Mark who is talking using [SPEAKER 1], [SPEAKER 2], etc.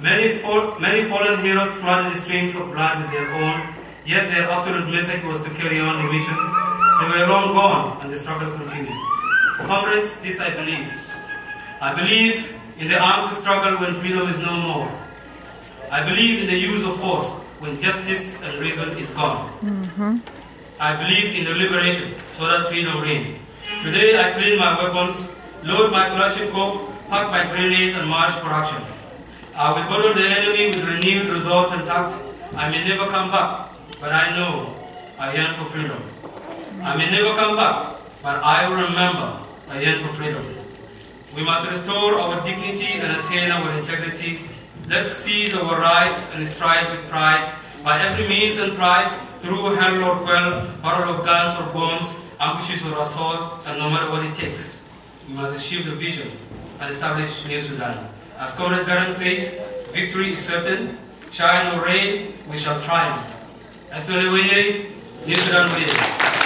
[SPEAKER 1] Many fallen heroes flooded the streams of blood with their own, yet their absolute message was to carry on the mission. They were long gone, and the struggle continued. Comrades, this I believe. I believe in the arms struggle when freedom is no more. I believe in the use of force when justice and reason is gone. I believe in the liberation so that freedom reigns. Today I clean my weapons, load my Kalashnikov, pack my grenade and march for action. I will battle the enemy with renewed resolve and tact. I may never come back, but I know I yearn for freedom. I may never come back, but I will remember I yearn for freedom. We must restore our dignity and attain our integrity. Let's seize our rights and stride with pride by every means and price, through hell or quell, barrel of guns or bombs, ambushes or assault, and no matter what it takes. We must achieve the vision and establish New Sudan. As Comrade Garang says, victory is certain. Shine or rain, we shall triumph. SPLA New Sudan Way.